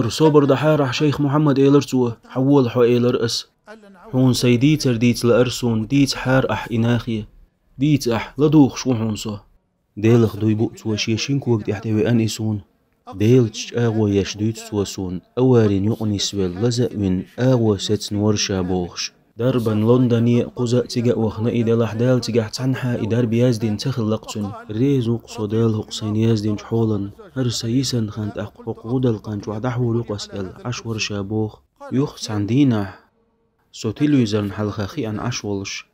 صوبر دحارح شيخ محمد إيلرتو حول حو إيلر هون سيديتر ديت لأرسون ديت حار إناخية ديت لدوخ شو حونصو ديلخ دوي بوقت وشيشين كوك دي احتوي أنيسون ديلتش آغوى يشدوت توسون أوارين يقني سويل لزق من آغوى ست نورشا بوخش دربا لندني قزا تيجا وخنائي دلح دال تيجا تنحا إدار بيازدين تخلقتن ريزوق صدال هقسين يازدين حولا هرسيسن خانت أقوق غدل قانج وعدحو لقسل عشور شابوخ يوخت عندينا سوتيلوزرن حلخاخي عن عشولش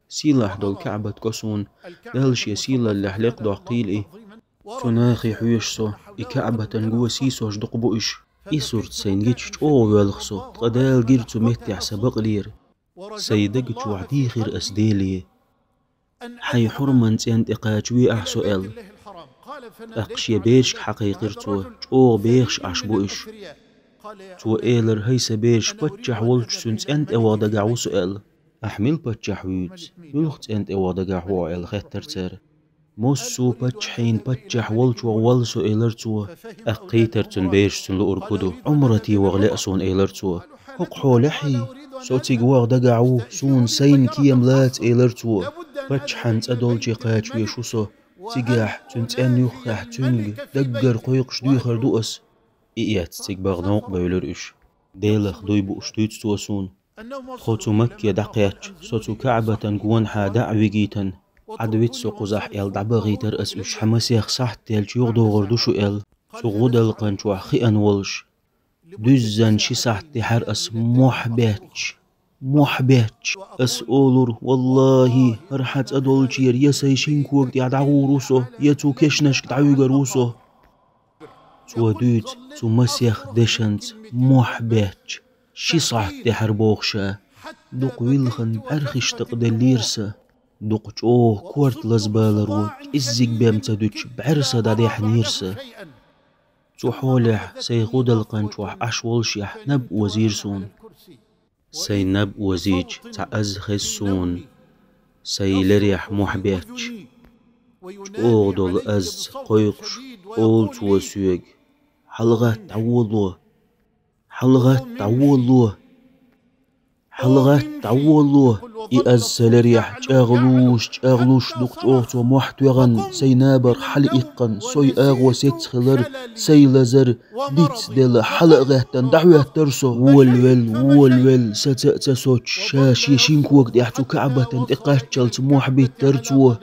سيلاح دول كعبة قصون دالش يسيلا اللي حلق دو قيلي تناخي حويشسو كعبة تنقوى سيسوش دقبوش إيسورت سينجيتش أو والخسو قدال جيرتو مهتع سبق لير سيدقج وعديخير أسديلي حي حرمان تيانت إقاجوي أحسؤال أقشي بيشك حقيقرتو أو بيخش عشبوش تو إيلر هيس بيش بتجح ولش سنت أنت أوادا قعو سؤال أحمل بتجح ويت يلخت أنت أوادا قعو عيل خيتر تر موسو بتجحين بتجح ولش وغوالسو إيلرتو أقيتر تنبيش تنلو أركدو عمرتي وغلأسون إيلرتو هقحو لحي صوتي قواغدا قعو سون سين كياملات إيلرتو بتجحنت أدولجي قاج ويشوسو تيجاح تنت أن يخح تنج دقر قيقش دويخر دوأس إيات تيجباغ نوق بيولرش ديلخ دوي بوشتوت توسون خوتو مكيا دقياتش صوتو كعبة قوان حا ويجيتن عدويت سو قزح إل دعباغي ترأس وش حماسيخ صح تيلش يغدو غردوشو إل سو غودا القنش وحخي أنولش دوزن شي صح تحرأس محبتش أسأولر والله رحت أدولشير يسايشين كوك دي عدعو روسو يتو كشنش دعوغ روسو تو دوت تو مسيخ دشنت محبتش شي صح تحربوخشا دوق ويلخن بأرخش تقدليرسا دوق جوه كورت لزبالر وك إزيك بامتدوش بعرسا داديح نيرسا تو حولح سيغود القنشوح أشولشيح نب وزيرسون سي نب وزيج تعزخسون سي لريح محبتش أوغدو أز قيقش أولت وسيق حلغة تعولوه إأز سلريح جاغلوش دقشوه ومحتوغن سينابر حلقن سوي آغو ستخلر سيلزر ديت دل حلقة دعوة ترسو وول ستأتسوش شاش يشينكوك ديحتو كعبة تقاشلت محبت ترتوه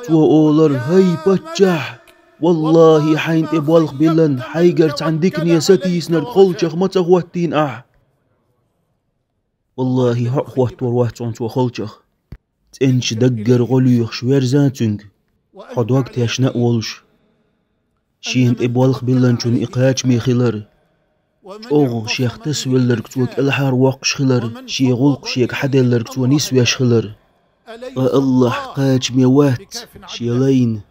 تو أولر هاي بتجح والله حين تبوالخ بلن حيقرت عندكني يا ستيس نرخلشخ ما تغوتين والله حقوات وروات عنتو خلشخ تنش دقر غليخ شوير زاتنك حد وقت يشنق ولش شين تبوالخ بلن شون إقاج ميخلر أوغ شيخ تسويل لركتوك الحار واقش خلر شي غلق شيك حدل لركتو نسويش خلر الله قاج ميوات شيلين